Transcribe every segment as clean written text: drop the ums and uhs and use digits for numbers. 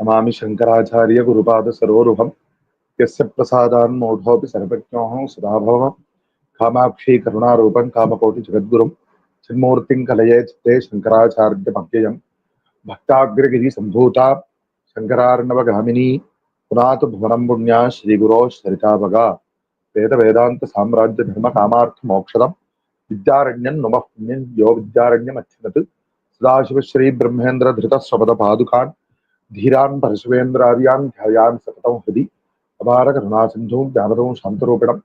नमामि शंकराचार्य गुरुपाद सरोरुहम् यस्य प्रसादान् मोढोऽपि सर्वज्ञोऽहं सदा भवम् कामाक्षी करुणारूपं कामकोटि जगद्गुरुं चिन्मूर्तिं कलये चित्ते शंकराचार्यमव्ययम् भक्ताग्रगिरि सम्भूता शंकरार्णवगामिनी पुनातु भुवनं पुण्या श्रीगुरो सरिताभगा वेद वेदांत साम्राज्य धर्म कामार्थ मोक्षदम् विद्यारण्यं नमः पुण्यं यो विद्यारण्यम् अच्छनत् सदाशिव श्री ब्रह्मेन्द्र धृत स्वपद पादुकान् धीरान् परशुवेन्द्रार्यान् ध्यायान् सततं हृदि अपार करुणासिन्धुं ज्ञानदं शान्तरूपिणं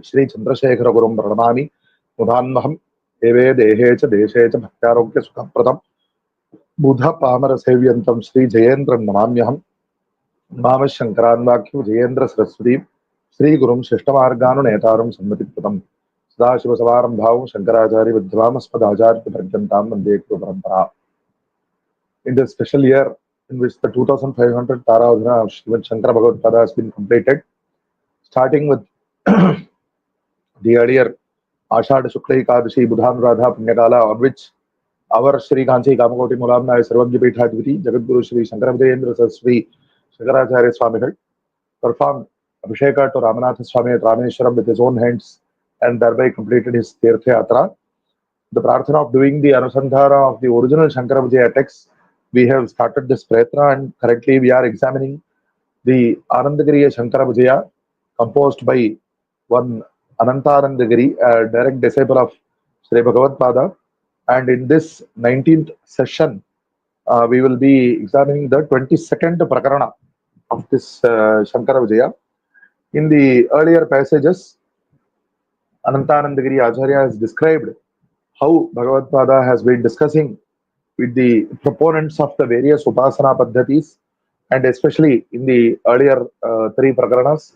श्री चंद्रशेखर गुरुं प्रणमामि मुदान्वहं देवे देहे च देशे च भक्त्यारोग्य सुखप्रदं बुध पामर सेव्यन्तं श्री जयेन्द्रं नमाम्यहं नमामः शंकरान्वाख्यं जयेन्द्र सरस्वतीं श्री गुरुं शिष्टमार्गानुनेतारं सम्मतिप्रदं सदाशिवसमारम्भां शंकराचार्य विद्वामस्मदाचार्य पर्यन्तां वन्दे गुरुपरम्परा. In this special year in which the 2500th Taravadana of Shri Shankara Bhagavatpāda has been completed, starting with the earlier Ashadha Shukla Ekadashi Budhanuradha Punyakala, on which our Shri Kanchi Kamakoti Mulamna Sarvagya Peethadhipati Jagadguru Shri Shankara Vijayam Sri Shankaracharya Swamigal performed Abhisheka to Ramanatha Swami at Rameshwaram with his own hands and thereby completed his Tirtha Yatra. The prarthana of doing the Anusandhara of the original Shankara Vijaya text, we have started this prayatra and currently we are examining the Anandagiriya Shankara Vijaya composed by one Anandagiri, a direct disciple of Shri Bhagavatpāda. And in this 19th session, we will be examining the 22nd prakarana of this Shankara Vijaya. In the earlier passages, Anandagiri Acharya has described how Bhagavatpāda has been discussing with the proponents of the various upasana paddhatis, and especially in the earlier three prakaranas,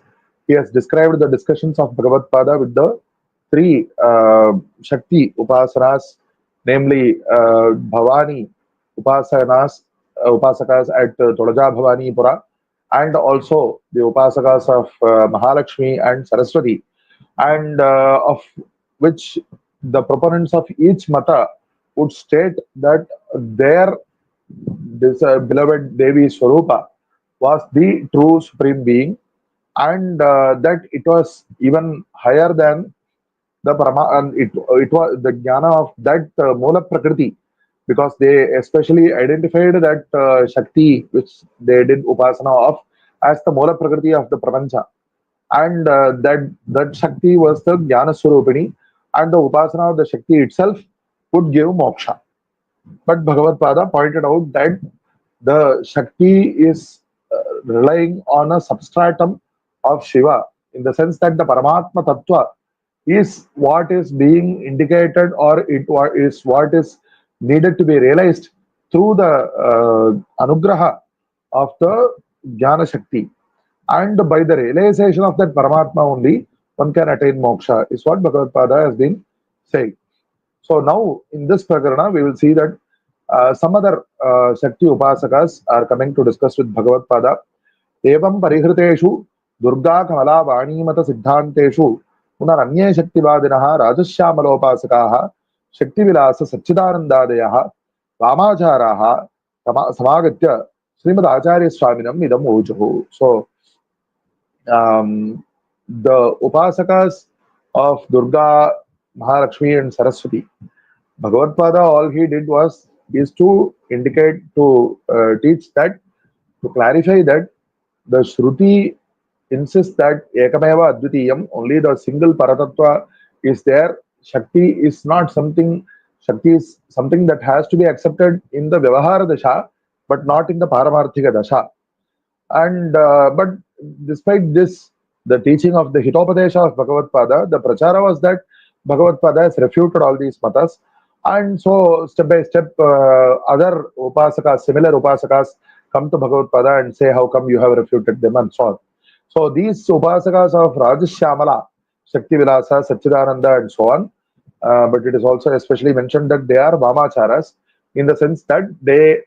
he has described the discussions of Bhagavatpāda with the three Shakti upasanas, namely Bhavani upasakas at Tulaja Bhavani Pura, and also the upasakas of Mahalakshmi and Saraswati, and of which the proponents of each mata would state that their beloved Devi Swarupa was the true supreme being, and that it was even higher than the and it was the jnana of that Mula Prakriti, because they especially identified that Shakti which they did upasana of as the Mula Prakriti of the Prapancha, and that Shakti was the Jnana Swarupini, and the upasana of the Shakti itself would give moksha. But Bhagavatpāda pointed out that the Shakti is relying on a substratum of Shiva, in the sense that the Paramatma Tattva is what is being indicated, or it is what is needed to be realized through the Anugraha of the Jnana Shakti. And by the realization of that Paramatma only, one can attain moksha, is what Bhagavatpāda has been saying. So now in this prakarana, we will see that some other Shakti upasakas are coming to discuss with Bhagavatpāda. Evam parihriteshu Durga Kamala Vanimata Siddhanteshu Punaranye Shaktivadinaha Rajashyamaloupasakaha Shakti Vilasa Satchidanandadayaha Vamacharaha Samagatya Srimad Acharya Swaminam Idam Ojuhu. So the upasakas of Durga, Mahalakshmi and Saraswati, Bhagavatpāda, all he did is to indicate, to teach that, to clarify that the Shruti insists that Ekameva Advitiyam, only the single Paratattva is there. Shakti is not something, Shakti is something that has to be accepted in the Vyavahara Dasha, but not in the Paramarthika Dasha. And but despite this, the teaching of the Hitopadesha of Bhagavatpāda, the Prachara was that Bhagavatpāda has refuted all these matas, and so step by step other upasakas, similar upasakas, come to Bhagavatpāda and say how come you have refuted them and so on. So these upasakas of Rajashyamala, Shakti Vilasa, Satchidananda and so on, but it is also especially mentioned that they are Vamacharas, in the sense that they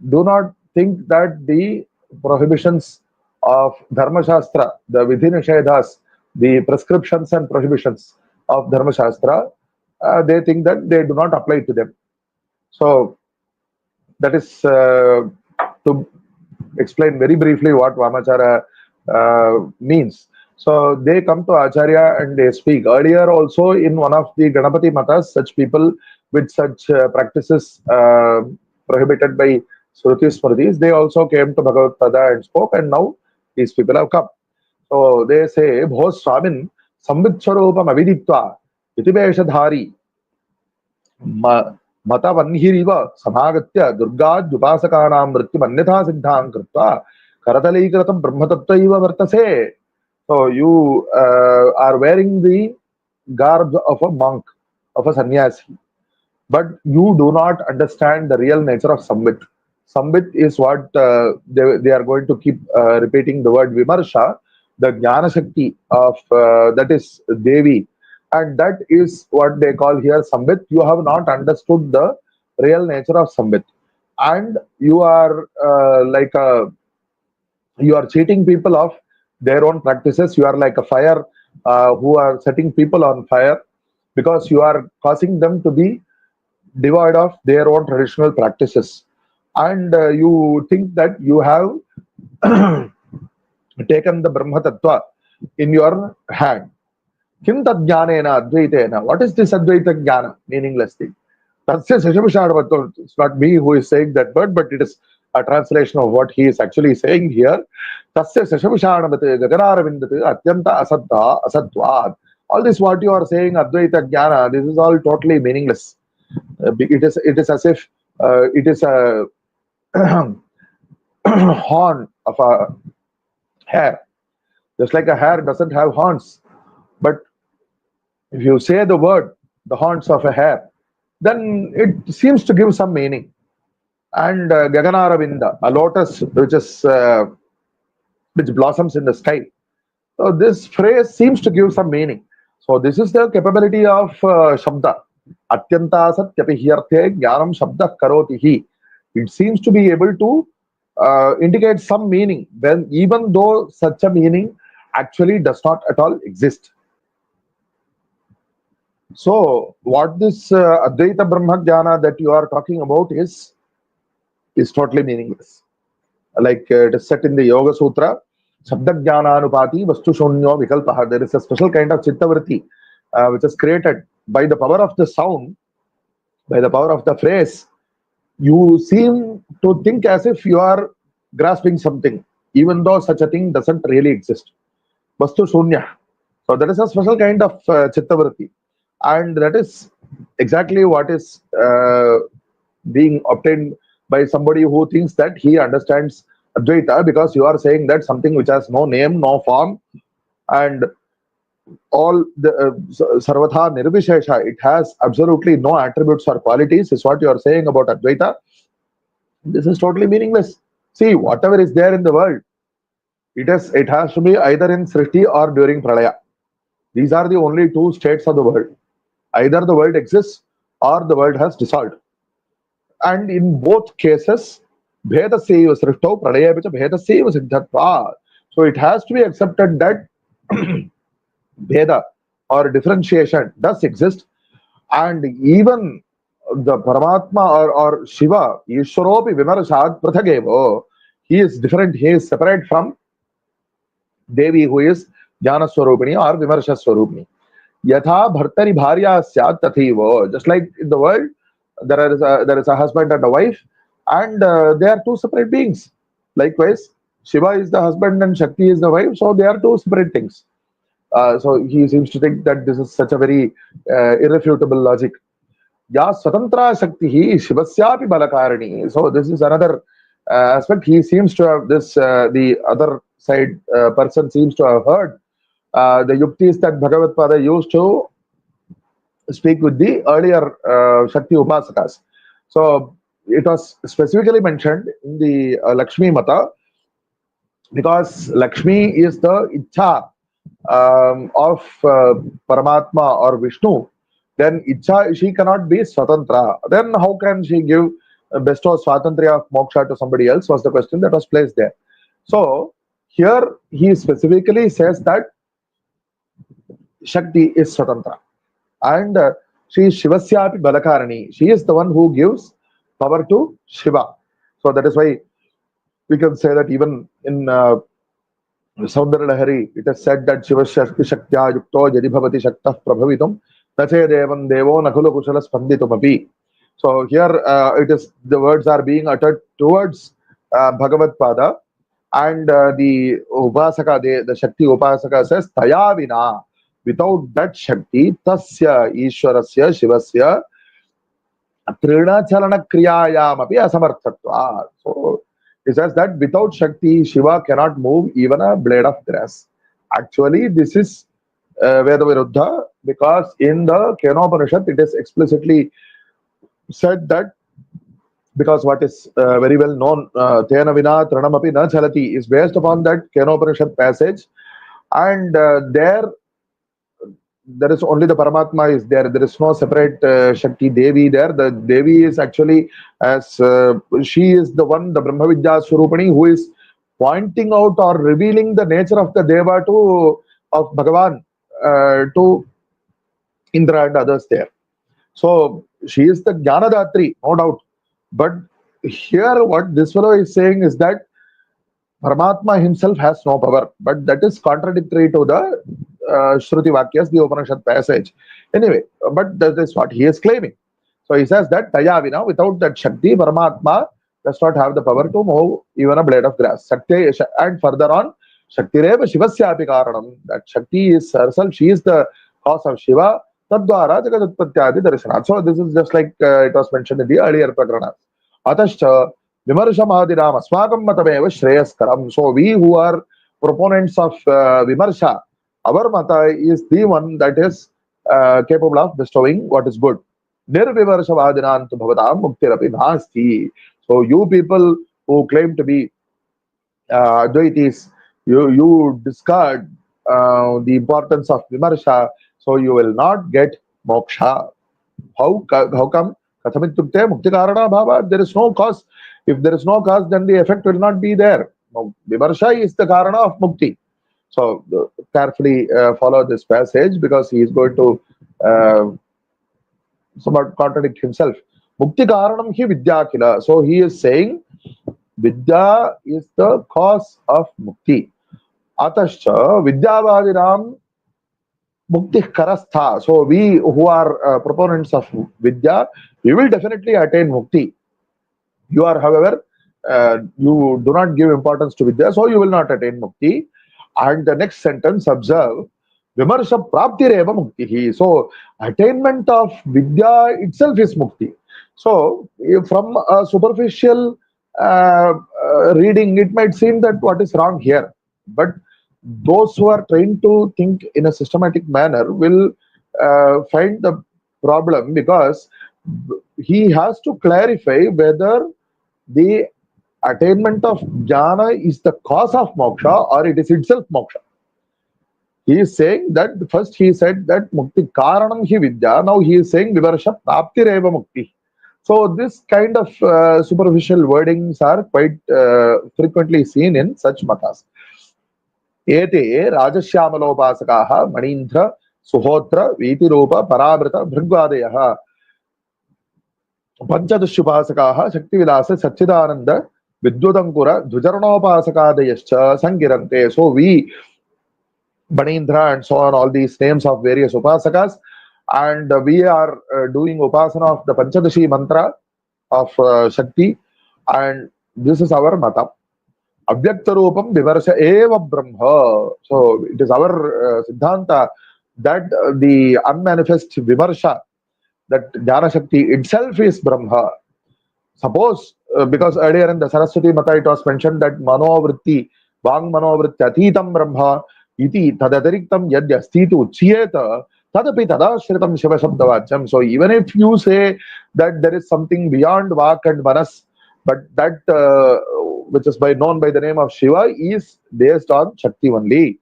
do not think that the prohibitions of Dharma Shastra, the Vidhi Nishedhas, the prescriptions and prohibitions of Dharma Shastra, they think that they do not apply to them. So that is to explain very briefly what Vamachara means. So they come to Acharya and they speak. Earlier also in one of the Ganapati Matas, such people with such practices prohibited by Shruti Smritis, they also came to Bhagavatpada and spoke, and now these people have come. So they say, Bho Swamin Sambitswarupam Aviditva Itibeshadhari Matavanhiriva Samagatya Durga Dupasakanam Mrityum Anyatha Siddham Krutva Karatalikratam Brahmatattva Vartase. So you are wearing the garb of a monk, of a sannyasi, but you do not understand the real nature of Sambit. Sambit is what they are going to keep repeating the word Vimarsha, the Jnana Shakti of that is Devi, and that is what they call here Sambit. You have not understood the real nature of Sambit, and you are you are cheating people of their own practices. You are like a fire who are setting people on fire because you are causing them to be devoid of their own traditional practices. And you think that you have taken the Brahma Tattva in your hand. Kim Tadjnanena Advaitena. What is this Advaita Jnana? Meaningless thing. It's not me who is saying that word, but it is a translation of what he is actually saying here. Tasya Sashavishanamate Gaganaravindat Atyanta Asaddha Asadvad. All this what you are saying, Advaita Jnana, this is all totally meaningless. It is as if it is a horn of a hare. Just like a hare doesn't have horns. But if you say the word, the horns of a hare, then it seems to give some meaning. And Gaganaravinda, a lotus which blossoms in the sky. So this phrase seems to give some meaning. So this is the capability of Shabda. Atyanta satyapi hiyarthe jnanam shabda karotihi. It seems to be able to indicate some meaning, when even though such a meaning actually does not at all exist. So what this Advaita Brahma Jnana that you are talking about is totally meaningless. Like it is set in the Yoga Sutra, Shabda Jnananupati Vastu Shunyo Vikalpaha. There is a special kind of Chittavritti which is created by the power of the sound, by the power of the phrase. You seem to think as if you are grasping something, even though such a thing doesn't really exist. Vastu Shunya. So that is a special kind of Chittavritti. And that is exactly what is being obtained by somebody who thinks that he understands Advaita, because you are saying that something which has no name, no form, and all the Sarvatha Nirvishesha, it has absolutely no attributes or qualities, is what you are saying about Advaita. This is totally meaningless. See, whatever is there in the world, it has to be either in Srishti or during Pralaya. These are the only two states of the world. Either the world exists or the world has dissolved. And in both cases, Bheda Seva Srishto Pralaya Picha Bheda Seva Siddhatva. So it has to be accepted that Bheda or differentiation does exist, and even the Paramatma or Shiva, Ishwaropi Vimarshat Prathagevo, he is different, he is separate from Devi, who is Jnana Swarupini or Vimarsha Swarupini. Yatha Bhartari Bharya Syat Tathivo. Just like in the world, there is a husband and a wife, and they are two separate beings. Likewise, Shiva is the husband and Shakti is the wife, so they are two separate things. So he seems to think that this is such a very irrefutable logic. Ya Swatantra Shakti Shivasyapi Balakarani. So this is another aspect. He seems to have this, the other side person seems to have heard the yuktis that Bhagavatpāda used to speak with the earlier Shakti Upasakas. So it was specifically mentioned in the Lakshmi Mata, because Lakshmi is the Ichha of Paramatma or Vishnu. Then Ichha, she cannot be Swatantra. Then how can she bestow Swatantriya of Moksha to somebody else, was the question that was placed there. So here he specifically says that Shakti is Swatantra. And she is Shivasyapi Balakarani. She is the one who gives power to Shiva. So that is why we can say that even in Saundara Lahari, it is said that Shiva Shakti Shaktya Yukto Jadi Bhavati Shakta Prabhavitum Nache Devan Devo Nakula Kushala Spanditum Api. So here the words are being uttered towards Bhagavatpāda, and the Upasaka, the Shakti Upasaka says Taya Vina, without that Shakti, Tasya Ishwarasya Shivasya Trina Chalana Kriyayam Api Asamarthatva. So he says that without Shakti, Shiva cannot move even a blade of grass. Actually, this is Veda Viruddha, because in the Kenopanishad it is explicitly said that, because what is very well known, Tena Vina Tranamapi Na Chalati, is based upon that Kenopanishad passage, and there is only the Paramatma is there. There is no separate Shakti Devi there. The Devi is actually, as she is the one, the Brahma Vidya Swarupani, who is pointing out or revealing the nature of the Deva of Bhagavan to Indra and others there. So she is the Jnanadatri, no doubt. But here what this fellow is saying is that Paramatma himself has no power, but that is contradictory to the Shruti Vakyas, the Upanishad passage. Anyway, but that is what he is claiming. So he says that Tayavina, without that Shakti, Paramatma does not have the power to move even a blade of grass. Shakti, and further on, Shakti Reva Shivasyapi Karanam, that Shakti is herself, she is the cause of Shiva, Tadvara Jagatutpatyadi Darshanat. So this is just like it was mentioned in the earlier Prakarana. Atascha Vimarshamadinam Asmakam Matameva Shreyaskaram. So we who are proponents of Vimarsha, our mata is the one that is capable of bestowing what is good. Nirvivarshavadinantu bhavatam muktirapi nasti. So you people who claim to be Advaitis, you discard the importance of Vimarsha, so you will not get moksha. How come? Kathamitukte mukti karana bhava. There is no cause. If there is no cause, then the effect will not be there. No, Vimarsha is the karana of mukti. So carefully follow this passage, because he is going to somewhat contradict himself. Mukti karanam hi vidya kila. So he is saying Vidya is the cause of mukti. Atascha vidyavadinam mukti karastha. So we who are proponents of Vidya, we will definitely attain mukti. You are, however, you do not give importance to Vidya, so you will not attain mukti. And the next sentence, observe, Vimarsha praptireva muktihi. So attainment of Vidya itself is mukti. So from a superficial reading, it might seem that what is wrong here. But those who are trained to think in a systematic manner will find the problem, because he has to clarify whether the attainment of jnana is the cause of moksha or it is itself moksha. He is saying that first he said that mukti karanam hi vidya. Now he is saying vivarsha praptireva mukti. So this kind of superficial wordings are quite frequently seen in such matas. Ete rajasyamalopasakaha manindra suhotra vitirupa paravrita bhrigvadayaha panchadushyupasakaha shaktivilasa satchidananda Vidyutankura, Dhujaranopasakadayascha Sangirante. So we, Banindra and so on, all these names of various Upasakas, and we are doing Upasana of the Panchadashi mantra of Shakti, and this is our mata. Avyaktarupam Vivarsha Eva Brahma. So it is our Siddhanta that the unmanifest Vivarsha, that Jnana Shakti itself is Brahma. Suppose, because earlier in the Saraswati Mata it was mentioned that Manovritti, Vang Manovritti Atitam Brahma, Iti Tadadariktam Yadyastiti Uchiyeta, Tadapi Tadashritam Shiva Shabdavacham. So even if you say that there is something beyond Vak and Manas, but that which is known by the name of Shiva is based on Shakti only.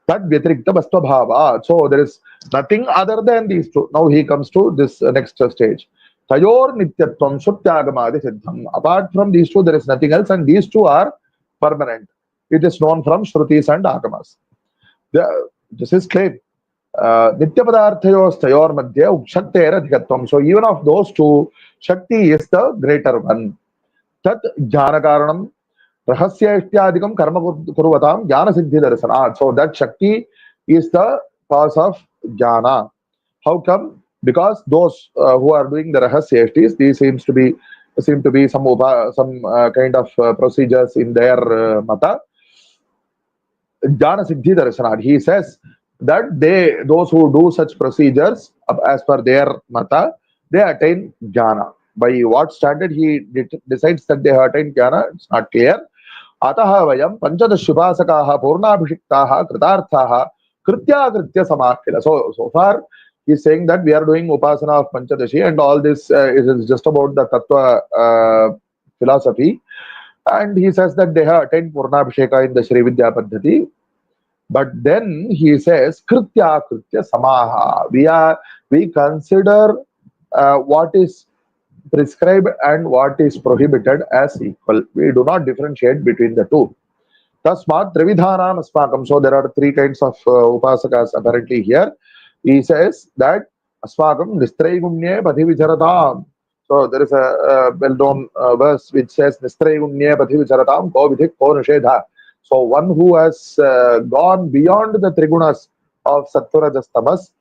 Tad Vyatirikta Bhastva Bhava. So there is nothing other than these two. Now he comes to this next stage. Tayor Nityatvam Shutyagamadi Siddham. Apart from these two, there is nothing else, and these two are permanent. It is known from Shrutis and Agamas. This is claim. Nityapadarthayos Tayor Madhya Ukshaktera Dhikatvam. So even of those two, Shakti is the greater one. Tat Jnana Karanam Rahasya Ishthyadikam Karma Kuruvatam Jnana Siddhi Darsana. So that Shakti is the cause of Jnana. How come? Because those who are doing the Rahasya Ishtis, these seem to be some kind of procedures in their mata. Jnana Siddhi Darsana. He says that those who do such procedures as per their mata, they attain jnana. By what standard he decides that they have attained jnana, it's not clear. Ataha vayam panchadashupasakaha purnabhishiktaha kritarthaha kritya kritya samakhila. So far he is saying that we are doing upasana of panchadashi, and all this is just about the tattva philosophy. And he says that they have attained purnabhisheka in the Shri Vidya Paddhati. But then he says, Kritya Kritya Samaha. We consider what is prescribed and what is prohibited as equal. We do not differentiate between the two. Tasmat Trividhanam Asmakam. So there are three kinds of upasakas apparently here. He says that Asmakam Nistraigumnye Pathivicharatam. So there is a well-known verse which says Nistraigumnye Pathivicharatam Ko Vidhik Ko Nishedha. So one who has gone beyond the trigunas of Sattva, Rajas, Tamas,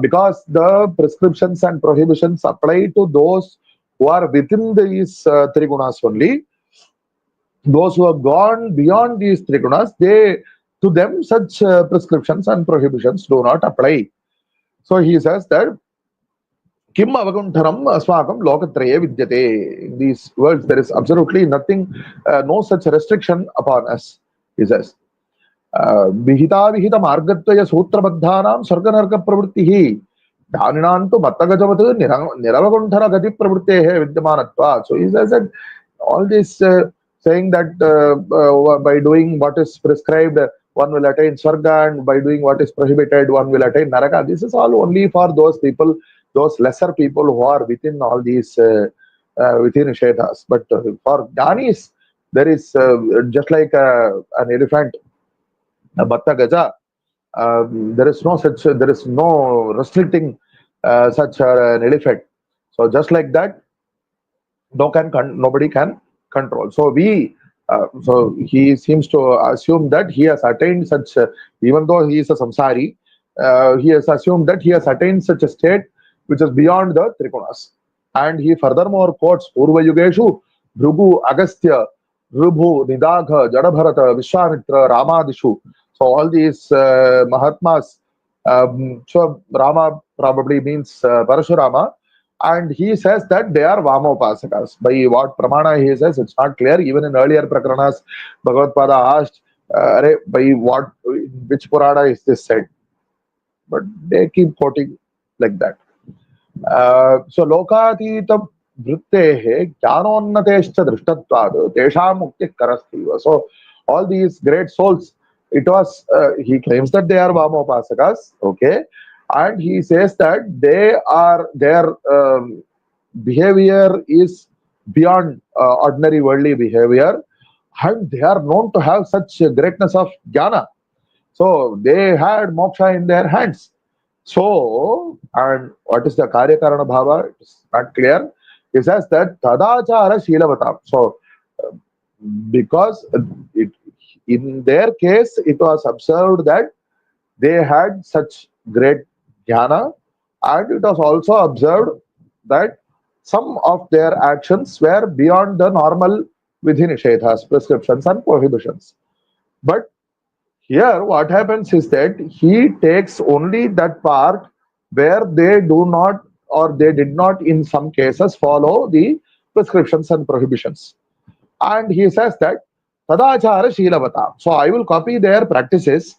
because the prescriptions and prohibitions apply to those who are within these trigunas only. Those who have gone beyond these trigunas, to them such prescriptions and prohibitions do not apply. So he says that Kim avaguntaram asmakam lokatraye vidyate. In these words, there is absolutely nothing, no such restriction upon us, he says. Vihita vihita margatvaya sutrabaddhanam sarganarka pravrittihi. Dhaninantu mattagajavat niravaguntara gati pravrittehe vidyamanatva. So he says that all this saying that by doing what is prescribed, one will attain Swarga, and by doing what is prohibited, one will attain Naraka. This is all only for those people, those lesser people who are within all these within Shedas. But for Jnanis, there is just like an elephant, a Batta Gaja, there is no restricting such an elephant. So just like that, nobody can control. So so he seems to assume that he has attained such, even though he is a samsari, he has assumed that he has attained such a state which is beyond the trigunas. And he furthermore quotes Purva Yugeshu, Bhrugu, Agastya, Rubhu, Nidagha, Jadabharata, Vishwamitra, Ramadishu. So all these Mahatmas, so Rama probably means Parashurama, and he says that they are Vamopasakas. By what Pramana he says, it's not clear. Even in earlier Prakranas, Bhagavatpāda asked, by which Purana is this said? But they keep quoting like that. So Lokatita Vrittehe Jnanonnatescha Drishtatvad Tesham Mukti Karastiva. So all these great souls, it was he claims that they are Vamopasakas, okay, and he says that their behavior is beyond ordinary worldly behavior, and they are known to have such greatness of jnana. So they had moksha in their hands. So, and what is the Karya Karana Bhava? It's not clear. He says that Tadachara Shilavatam. So, because in their case, it was observed that they had such great jnana, and it was also observed that some of their actions were beyond the normal vidhi-nishedhas, prescriptions and prohibitions. But here what happens is that he takes only that part where they do not, or they did not in some cases follow the prescriptions and prohibitions. And he says that Tadachara Shilavata. So I will copy their practices.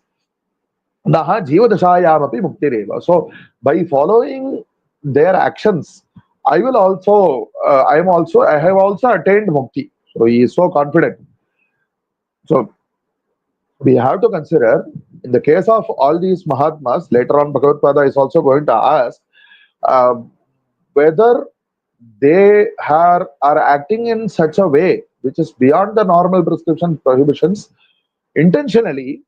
Naha Jivadashayamapi Muktireva. So by following their actions, I have also attained Mukti. So he is so confident. So we have to consider, in the case of all these Mahatmas, later on Bhagavatpāda is also going to ask whether they are acting in such a way which is beyond the normal prescription prohibitions intentionally,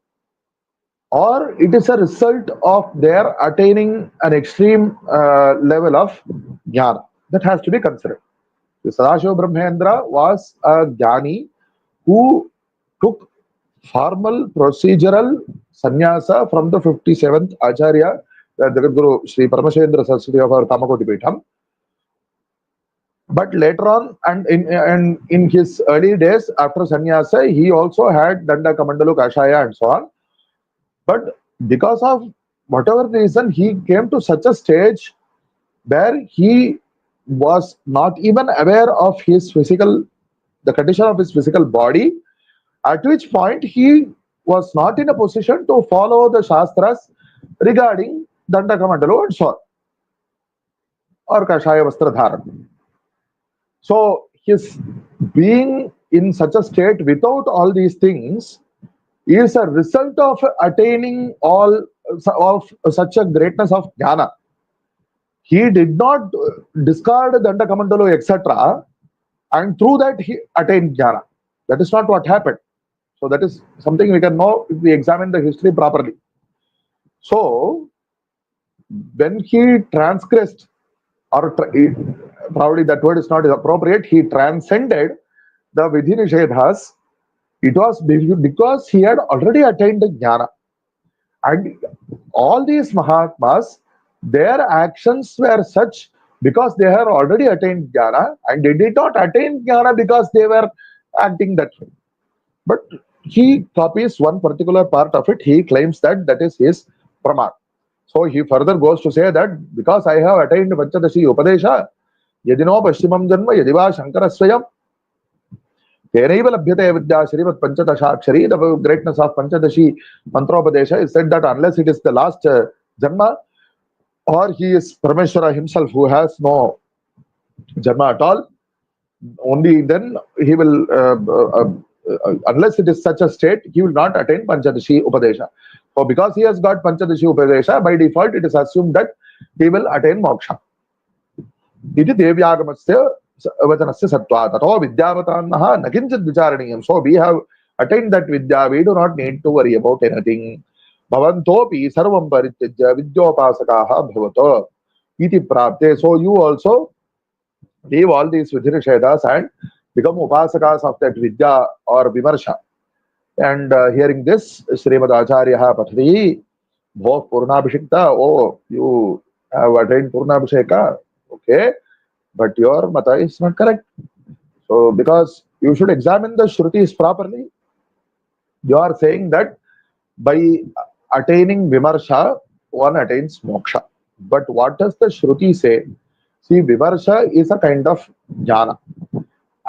or it is a result of their attaining an extreme level of jnana. That has to be considered. Sadashiva Brahmendra was a jnani, who took formal procedural sannyasa from the 57th Acharya, the Jagadguru Shri Parameshwara Saraswati of our Kamakoti Pitham. But later on, and in his early days after sannyasa, he also had Danda Kamandalu Kashaya and so on. But because of whatever reason, he came to such a stage where he was not even aware of his physical, the condition of his physical body, at which point he was not in a position to follow the Shastras regarding Danda Kamandalu and so on, or Kashaya Vastra Dharan. So his being in such a state without all these things is a result of attaining all of such a greatness of jnana. He did not discard Danda Kamandalu, etc., and through that he attained jnana. That is not what happened. So that is something we can know if we examine the history properly. So when he transgressed, or probably that word is not appropriate, he transcended the Vidhi Nishedhas, it was because he had already attained the jnana. And all these Mahatmas, their actions were such because they had already attained jnana, and they did not attain jnana because they were acting that way. But he copies one particular part of it. He claims that that is his praman. So he further goes to say that because I have attained Panchadashi Upadesha, Yadino Pashimam Janma Yadiva Shankara Swayam, Tenaiva Labhyate Vidya Shrivat Panchadashakshari, the greatness of Panchadashi Mantropadesha is said that unless it is the last Janma, or he is Parameshwara himself who has no Janma at all, only then he will, unless it is such a state, he will not attain Panchadashi Upadesha. So because he has got Panchadashi Upadesha, by default it is assumed that he will attain moksha. Iti Devyagamastya Vajanasya Sattva Tato Vidyavatannaha Nakinchit Vicharaniyam. So we have attained that Vidya, we do not need to worry about anything. Bhavantopi Sarvam Paritijya Vidyopasakaha Bhavato Iti Prapte. So you also leave all these Vidhinishedhas and become upasakas of that Vidya or Vimarsha. And hearing this, Srimad Acharya Pathri, Bhok Purnabhishikta, oh, you have attained Purnabhisheka, okay, but your mata is not correct. So, because you should examine the Shrutis properly, you are saying that by attaining Vimarsha, one attains moksha. But what does the Shruti say? See, Vimarsha is a kind of jnana.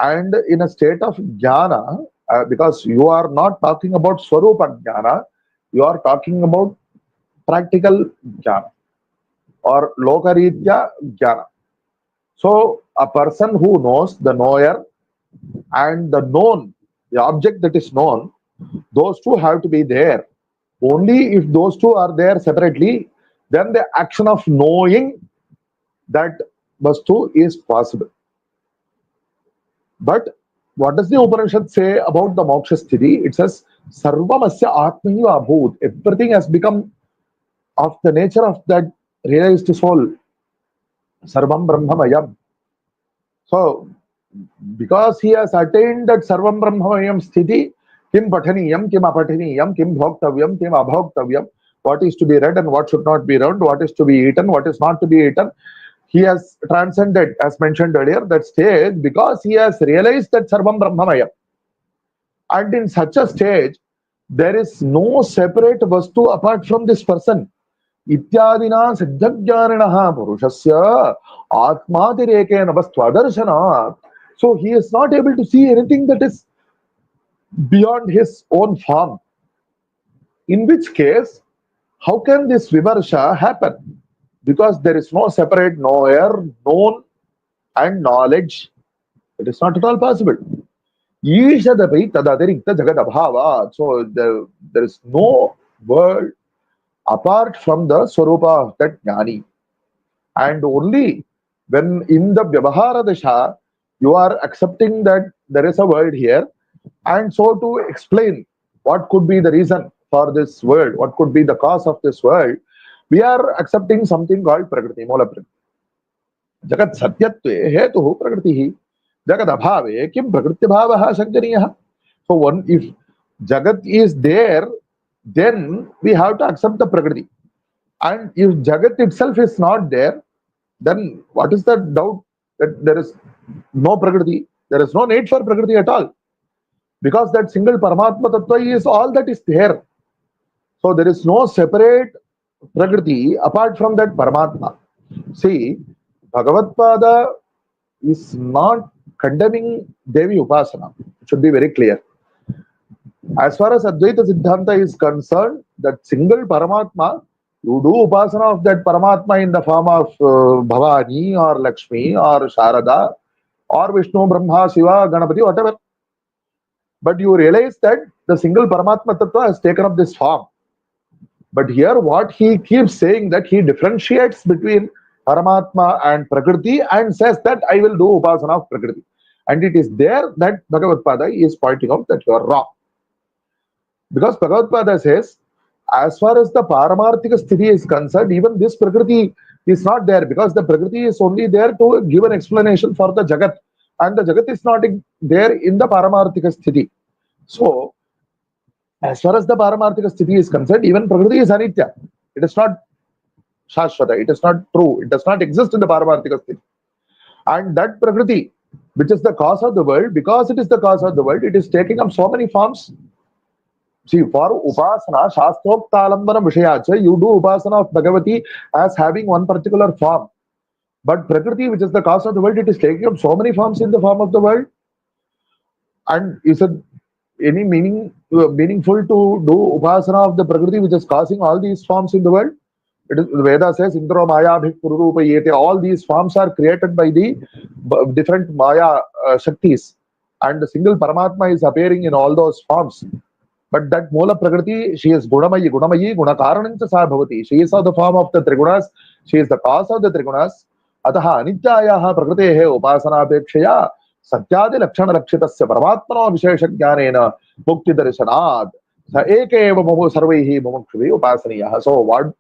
And in a state of jnana, because you are not talking about Swarupa jnana, you are talking about practical jnana or Lokaritya jnana. So a person who knows the knower and the known, the object that is known, those two have to be there. Only if those two are there separately, then the action of knowing that vastu is possible. But what does the Upanishad say about the moksha sthiti? It says, Sarvamasya Atmaiva Bhut. Everything has become of the nature of that realized soul. Sarvam Brahmamayam. So, because he has attained that Sarvam Brahmamayam sthiti, Kim Pathaniyam, Kim Apathaniyam, Kim Bhoktavyam, Kim Abhoktavyam, what is to be read and what should not be read, what is to be eaten, what is not to be eaten. He has transcended, as mentioned earlier, that stage because he has realized that Sarvam Brahmamayam. And in such a stage, there is no separate vastu apart from this person. Ityadina siddhajnaninaha purushasya atmatirekena vastvadarshana. So he is not able to see anything that is beyond his own form. In which case, how can this vimarsha happen? Because there is no separate knower, known, and knowledge. It is not at all possible. Ishadapi tadadirikta jagadabhava. So there is no world apart from the swarupa of that jnani. And only when in the vyavahara dasha, you are accepting that there is a world here, and so to explain what could be the reason for this world, what could be the cause of this world, we are accepting something called Prakriti, Mola Prakriti. Jagat Satyatve Hetuhu Prakritihi. Jagat Abhave Kim Prakriti Bhavaha Shankariyah. So one, if Jagat is there, then we have to accept the Prakriti. And if Jagat itself is not there, then what is the doubt that there is no Prakriti? There is no need for Prakriti at all. Because that single Paramatma Tattva is all that is there. So there is no separate Prakriti apart from that Paramatma. See, Bhagavatpada is not condemning Devi Upasana. It should be very clear. As far as Advaita Siddhanta is concerned, that single Paramatma, you do Upasana of that Paramatma in the form of Bhavani or Lakshmi or Sharada or Vishnu, Brahma, Shiva, Ganapati, whatever. But you realize that the single Paramatma Tattva has taken up this form. But here what he keeps saying that he differentiates between Paramatma and Prakriti and says that I will do Upasana of Prakriti. And it is there that Bhagavatpada is pointing out that you are wrong. Because Bhagavatpada says, as far as the Paramarthika Sthiti is concerned, even this Prakriti is not there because the Prakriti is only there to give an explanation for the Jagat. And the Jagat is not there in the Paramarthika Sthiti. So, as far as the Paramarthika Sthiti is concerned, even Prakriti is Anitya. It is not Shashvata. It is not true. It does not exist in the Paramarthika Sthiti. And that Prakriti, which is the cause of the world, because it is the cause of the world, it is taking up so many forms. See, for Upasana, Shastoktalambana Vishayacha, you do Upasana of Bhagavati as having one particular form. But Prakriti, which is the cause of the world, it is taking up so many forms in the form of the world. And is it any meaningful to do Upasana of the Prakriti, which is causing all these forms in the world? It is, the Veda says, Indra Maya Bhik Pururupa Yete. All these forms are created by the different Maya Shaktis. And the single Paramatma is appearing in all those forms. But that Moola Prakriti, she is Gunamayi, Gunakaranancha Sa Bhavati. She is of the form of the Trigunas. She is the cause of the Trigunas. Ataha Anityayaha Prakritehe Upasanaapekshaya Satyadi Lakshana Lakshitasya Paramatmano Vishesha Jnanena Mukti Darshanad Sa Ekeva Mumu Sarvehi Mumukshuvi Upasaniyaha. So what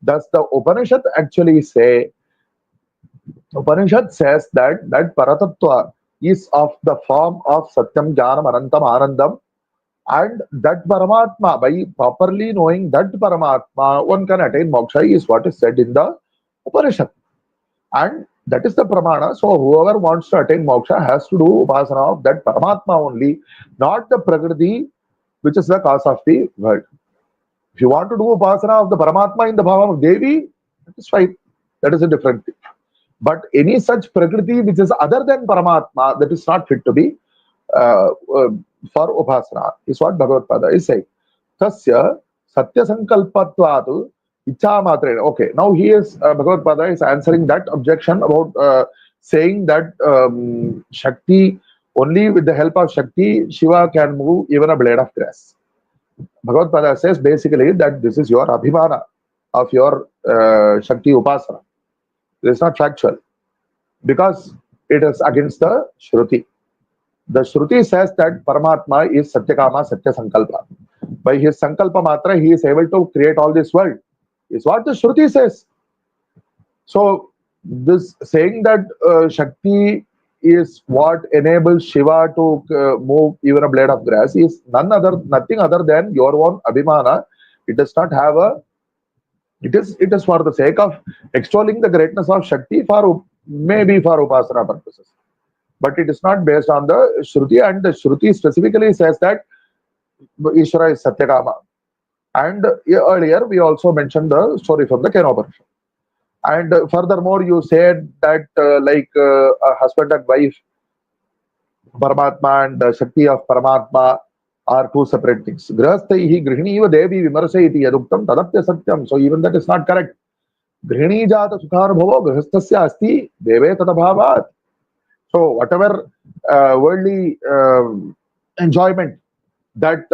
does the Upanishad actually say? Upanishad says that Paratattva is of the form of Satyam, Jnanam, Anantam, Anandam. And that Paramatma, by properly knowing that Paramatma, one can attain moksha, is what is said in the Upanishad. And that is the Pramana. So whoever wants to attain moksha has to do Upasana of that Paramatma only, not the Prakriti, which is the cause of the world. If you want to do Upasana of the Paramatma in the form of Devi, that is fine. That is a different thing. But any such Prakriti which is other than Paramatma, that is not fit to be for Upasana, is what Bhagavatpada is saying. Tasya Satya Sankalpatvatu Icha Matre. Okay, now he is, Bhagavatpada is answering that objection about saying that Shakti, only with the help of Shakti, Shiva can move even a blade of grass. Bhagavatpada says basically that this is your Abhimana of your Shakti Upasana. It is not factual because it is against the Shruti. The Shruti says that Paramatma is Satyakama, Satya Sankalpa. By his Sankalpa Matra, he is able to create all this world. Is what the Shruti says. So, this saying that Shakti is what enables Shiva to move even a blade of grass is nothing other than your own Abhimana. It does not have a. It is for the sake of extolling the greatness of Shakti for maybe for Upasana purposes. But it is not based on the Shruti, and the Shruti specifically says that Ishvara is Satyakama. And earlier we also mentioned the story from the Kenoparishad. And furthermore, you said that a husband and wife, Paramatma and the Shakti of Paramatma are two separate things. Grihastaihi grihiniva devi vimarsayiti yaduktam tadapya satyam. So even that is not correct. Grihini jata sukhanubhavo grihastasya asti deve tadabhavat. So whatever worldly enjoyment that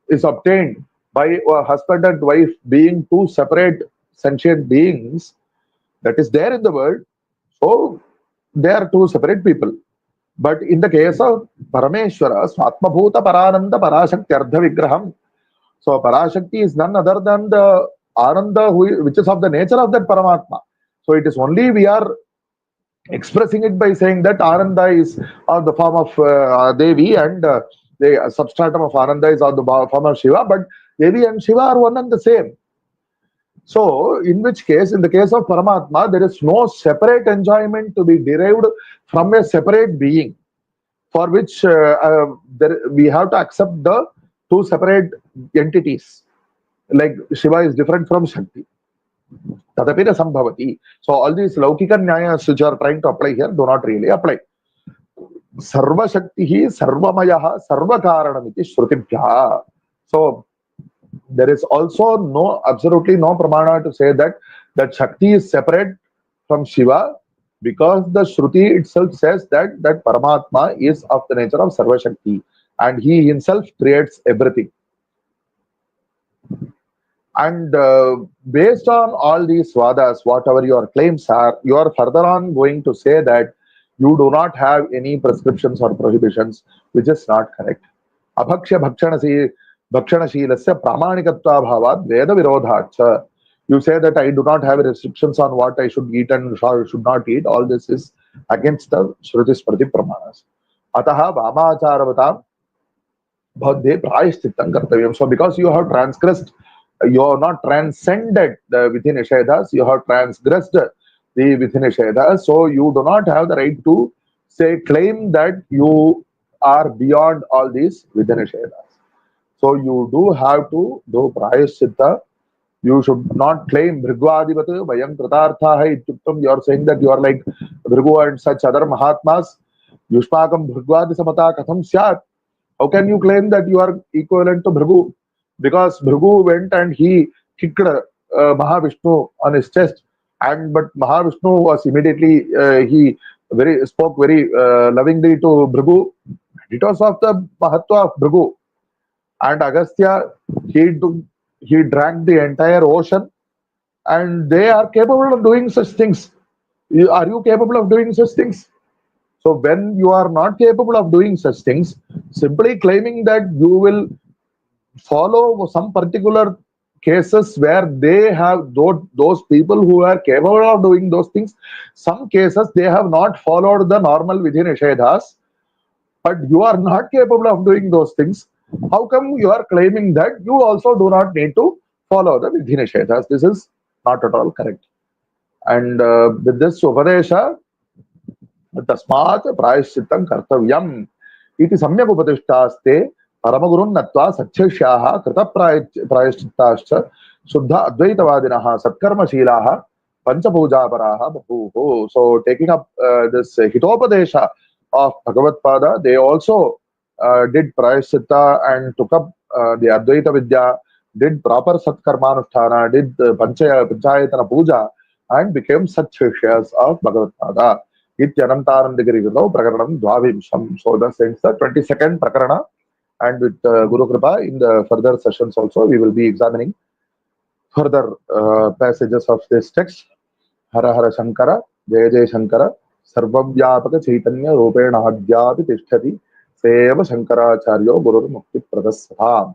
is obtained by a husband and wife being two separate sentient beings, that is there in the world. So they are two separate people. But in the case of Parameshwara, Swatmabhuta Parananda Parashakti Ardha Vigraham. So Parashakti is none other than the Ananda which is of the nature of that Paramatma. So it is only we are expressing it by saying that Ananda is of the form of Devi and The substratum of Ananda is on the form of Shiva, but Devi and Shiva are one and the same. So, in which case, in the case of Paramatma, there is no separate enjoyment to be derived from a separate being, for which we have to accept the two separate entities. Like Shiva is different from Shakti. Tadapina sambhavati. So all these Laukika Nyayas which are trying to apply here do not really apply. Sarva Shaktihi Sarvamayaha Sarvakaranamiti Shrutibhya. So there is also absolutely no pramana to say that Shakti is separate from Shiva, because the Shruti itself says that Paramatma is of the nature of Sarva Shakti and he himself creates everything. And based on all these vadas, whatever your claims are, you are further on going to say that you do not have any prescriptions or prohibitions, which is not correct. Abhakshya bhakshanashilasya pramanikatva bhavat veda virodhacha. You say that I do not have restrictions on what I should eat and should not eat. All this is against the Shruti Smriti Pramanas. Ataha vamacharavatam bhavde prayashchittam kartavyam. So because you have transgressed, you have not transcended the Vidhi Nishedas, you have transgressed the Vidhi Nishedas, so you do not have the right to claim that you are beyond all these Vidhi Nishedas. So you do have to do prayashchitta. You should not claim Bhrigvadivat Vayam Kritarthaha Ityuktam. You are saying that you are like Bhrigu and such other Mahatmas. Yushpakam Bhrigvadi Samata Katham Syat. How can you claim that you are equivalent to Bhrigu? Because Bhrigu went and he kicked Mahavishnu on his chest, but Mahavishnu was immediately he spoke very lovingly to Bhrigu. It was of the Mahatva of Bhrigu. And Agastya, he drank the entire ocean, and they are capable of doing such things. Are you capable of doing such things? So when you are not capable of doing such things, simply claiming that you will follow some particular cases where they have those people who are capable of doing those things, some cases they have not followed the normal Vidhi Nishedhas, but you are not capable of doing those things. How come you are claiming that you also do not need to follow the Vidhi Nishedhas? This is not at all correct. And with this Upadesha, Tasmat Prayashchittam Kartavyam iti samyak upadishtaste Paramagurun Natva Satcheshyaha Krita Prayashchittascha Shuddha Advaitavadinaha Satkarma Shilaha Panchapujaparaha Bhuho. So taking up this Hitopadesha of Bhagavatpāda, they also did Prayashchitta and took up the Advaita Vidya, did proper Satkarmanusthana, did Panchayatana Puja, and became Satcheshyas of Bhagavatpāda. Anandagiri Prakaranam Dvavimsham. So that ends the 22nd Prakarana. And with Guru Kripa, in the further sessions also, we will be examining further passages of this text. Hara Hara Shankara, Jaya Jaya Shankara, Sarvavyapaka Chaitanya Rupena Adhyapi Tishtati, Seva Shankaracharyo Guru Mukti Pradastham.